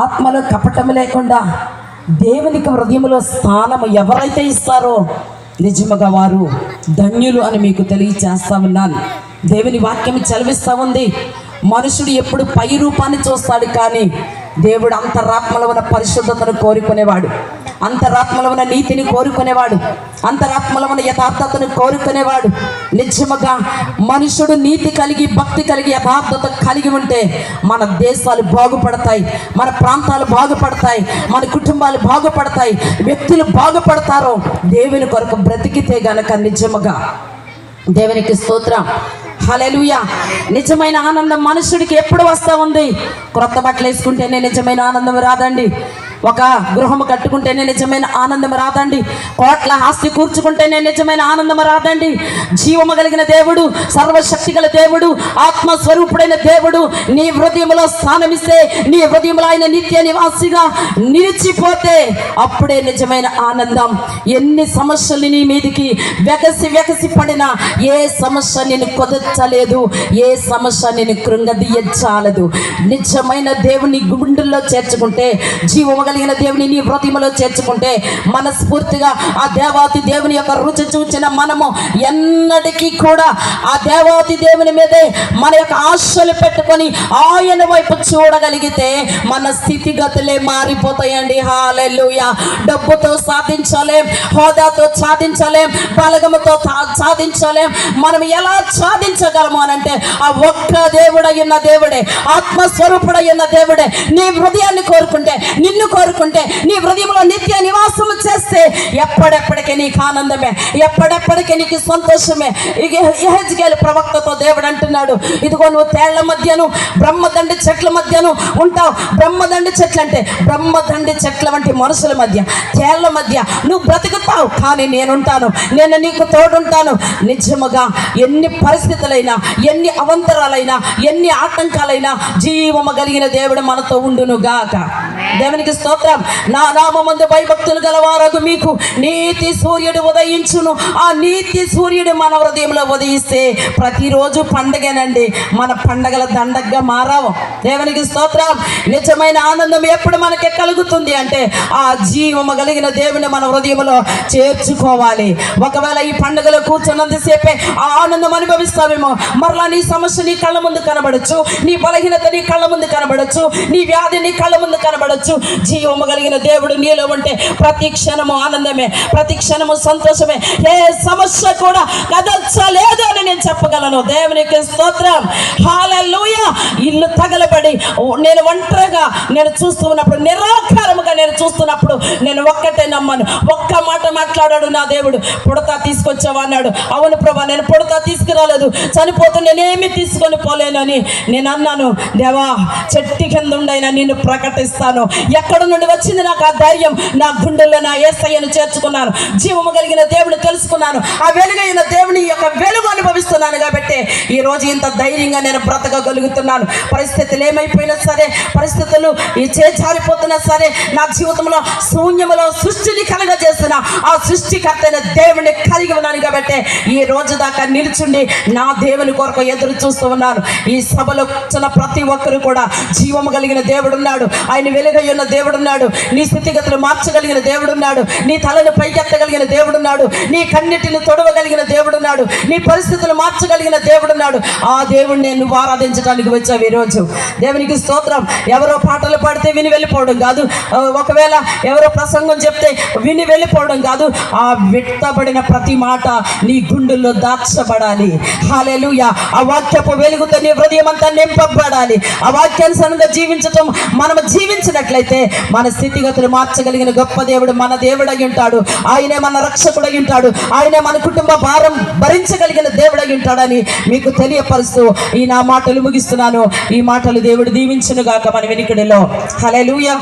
ఆత్మలో కపటం లేకుండా దేవునికి హృదయంలో స్థానం ఎవరైతే ఇస్తారో నిజముగా వారు ధన్యులు అని మీకు తెలియచేస్తా ఉన్నాను. దేవుని వాక్యం చదివిస్తూ ఉంది, మనుషుడు ఎప్పుడు పై రూపాన్ని చూస్తాడు, కానీ దేవుడు అంతరాత్మలో ఉన్న పరిశుద్ధతను కోరుకునేవాడు, అంతరాత్మలో ఉన్న నీతిని కోరుకునేవాడు, అంతరాత్మలో ఉన్న యథార్థతను కోరుకునేవాడు. నిజముగా మనుషుడు నీతి కలిగి, భక్తి కలిగి, యథార్థత కలిగి ఉంటే మన దేశాలు బాగుపడతాయి, మన ప్రాంతాలు బాగుపడతాయి, మన కుటుంబాలు బాగుపడతాయి, వ్యక్తులు బాగుపడతారు. దేవుని కొరకు బ్రతికితే గనక నిజముగా. దేవునికి స్తోత్రం, హల్లెలూయా. నిజమైన ఆనందం మనుషుడికి ఎప్పుడు వస్తూ ఉంది? క్రొత్త బట్టలు వేసుకుంటేనే నిజమైన ఆనందం రాదండి. ఒక గృహము కట్టుకుంటేనే నిజమైన ఆనందం రాదండి. కోట్ల ఆస్తి కూర్చుకుంటేనే నిజమైన ఆనందం రాదండి. జీవము కలిగిన దేవుడు, సర్వశక్తి గల దేవుడు, ఆత్మస్వరూపుడైన దేవుడు నీ హృదయంలో స్థానమిస్తే, నీ హృదయంలో ఆయన నిత్య నివాసిగా నిలిచిపోతే అప్పుడే నిజమైన ఆనందం. ఎన్ని సమస్యలు నీ మీదికి వెగసి పడినా ఏ సమస్య నేను కుదర్చలేదు, ఏ సమస్య నేను కృంగదీయచాలదు. నిజమైన దేవుని గుండెల్లో చేర్చుకుంటే, జీవము కలిగిన దేవుని నీ హృదయంలో చేర్చుకుంటే, మనస్ఫూర్తిగా ఆ దేవాతి దేవుని యొక్క రుచి చూచిన మనము ఎన్నటికీ కూడా ఆ దేవాతి దేవుని మీదే మన యొక్క ఆశలు పెట్టుకొని ఆయన వైపు చూడగలిగితే మన స్థితిగతులే మారిపోతాయండి. హల్లెలూయా. డబ్బుతో సాధించలేం, హోదాతో సాధించలేం, బలగముతో సాధించలేం. మనం ఎలా సాధించగలము అనంటే ఆ ఒక్క దేవుడైన దేవుడే, ఆత్మస్వరూపుడైన దేవుడే నీ హృదయాన్ని కోరుకుంటే, నిన్ను కోరుకుంటే, నీ హృదయంలో నిత్య నివాసము చేస్తే ఎప్పటికీ నీకు ఆనందమే, ఎప్పటికీ నీకు సంతోషమే. యెహెజ్కేలు ప్రవక్తతో దేవుడు అంటున్నాడు, ఇదిగో నువ్వు తేళ్ల మధ్యను బ్రహ్మదండి చెట్ల మధ్యను ఉంటావు. బ్రహ్మదండి చెట్లు అంటే బ్రహ్మదండి చెట్ల వంటి మనుషుల మధ్య, తేళ్ల మధ్య నువ్వు బ్రతుకుతావు, కానీ నేనుంటాను, నేను నీకు తోడుంటాను. నిజముగా ఎన్ని పరిస్థితులైనా, ఎన్ని అవంతరాలైనా, ఎన్ని ఆటంకాలైనా జీవము కలిగిన దేవుడు మనతో ఉండును గాక. దేవునికి స్తోత్రం. నా నామమందు భయభక్తులు గలవారగు మీకు నీతి సూర్యుడు ఉదయించును. ఆ నీతి సూర్యుడు మన హృదయంలో ఉదయిస్తే ప్రతిరోజు పండగేనండి, మన పండగల దండగా మారావు. దేవునికి స్తోత్రం. నిజమైన ఆనందం ఎప్పుడు మనకి కలుగుతుంది అంటే ఆ జీవము కలిగిన దేవుని మన హృదయంలో చేర్చుకోవాలి. ఒకవేళ ఈ పండుగలో కూర్చున్నంతసేపే ఆ ఆనందం అనుభవిస్తావేమో, మరలా నీ సమస్య నీ కళ్ళ ముందు కనబడచ్చు, నీ బలహీనత నీ కళ్ళ ముందు కనబడచ్చు, నీ వ్యాధి నీ కళ్ళ ముందు కనబడచ్చు. జీవము కలిగిన దేవుడు నీలో ఉంటే ప్రతి క్షణము ఆనందమే, ప్రతి క్షణము సంతోషమే. ఏ సమస్య కూడా కదల్చలేదు అని నేను చెప్పగలను. దేవునికి స్తోత్రం, హల్లెలూయా. ఇల్లు తగలబడి నేను ఒంటరిగా నేను చూస్తూ ఉన్నప్పుడు, నిరాకారముగా నేను చూస్తున్నప్పుడు నేను ఒక్కటే నమ్మను. ఒక్క మాట మాట్లాడాడు నా దేవుడు, పుడతా తీసుకొచ్చావా అన్నాడు. అవును ప్రభా, నేను పుడతా తీసుకురాలేదు, చనిపోతూ నేనేమి తీసుకొని పోలేనని నేను అన్నాను. దేవా, చెట్టు కింద ఉండైనా నిన్ను ప్రకటిస్తాను. ఎక్కడ నుండి వచ్చింది నాకు ఆ ధైర్యం? నా గుండెల్లో నా యేసయ్యను చేర్చుకున్నాను, జీవము కలిగిన దేవుడు తెలుసుకున్నాను, ఆ వెలుగైన దేవుని యొక్క వెలుగు అనుభవిస్తున్నాను. కాబట్టి ఈ రోజు ఇంత ధైర్యంగా నేను బ్రతకగలుగుతున్నాను. పరిస్థితులు ఏమైపోయినా సరే, పరిస్థితులు ఈ చేజారిపోతున్నా సరే, నా జీవితంలో శూన్యములో సృష్టిని కలగజేసిన ఆ సృష్టికర్త అయిన దేవుని కలిగి ఉన్నాను. కాబట్టి ఈ రోజు దాకా నిల్చుండి నా దేవుని కొరకు ఎదురు చూస్తూ ఉన్నాను. ఈ సభలో వచ్చిన ప్రతి ఒక్కరు కూడా జీవము కలిగిన దేవుడు ఉన్నాడు, ఆయన వెలుగై ఉన్న దేవుడు ఉన్నాడు, నీ స్థితిగతులు మార్చగలిగిన దేవుడు ఉన్నాడు, నీ తలను పైకెత్తగలిగిన దేవుడు ఉన్నాడు, నీ కన్నిటిని తొడవగలిగిన దేవుడు ఉన్నాడు, నీ పరిస్థితులు మార్చగలిగిన దేవుడు ఉన్నాడు. ఆ దేవుడిని నువ్వు ఆరాధించడానికి వచ్చావు ఈరోజు. దేవునికి స్తోత్రం. ఎవరో పాటలు పాడితే విని వెళ్ళిపోవడం కాదు, ఒకవేళ ఎవరో ప్రసంగం చెప్తే విని వెళ్ళిపోవడం కాదు, ఆ విట్టబడిన ప్రతి మాట నీ గుండెల్లో దాచబడాలి. హల్లెలూయా. ఆ వాక్యపు వెలుగుతో నీ హృదయం అంతా నింపబడాలి. ఆ వాక్యానుసారంగా జీవించటం మనం జీవించినట్లయితే మన స్థితిగతులు మార్చగలిగిన గొప్ప దేవుడు మన దేవుడై ఉంటాడు. ఆయనే మన రక్షకుడై ఉంటాడు, ఆయనే మన కుటుంబ భారం భరించగలిగిన దేవుడై ఉంటాడని మీకు తెలియపరుస్తూ ఈ నా మాటలు ముగిస్తున్నాను. ఈ మాటలు దేవుడు దీవించును గాక మన వెనుకడిలో. హల్లెలూయా.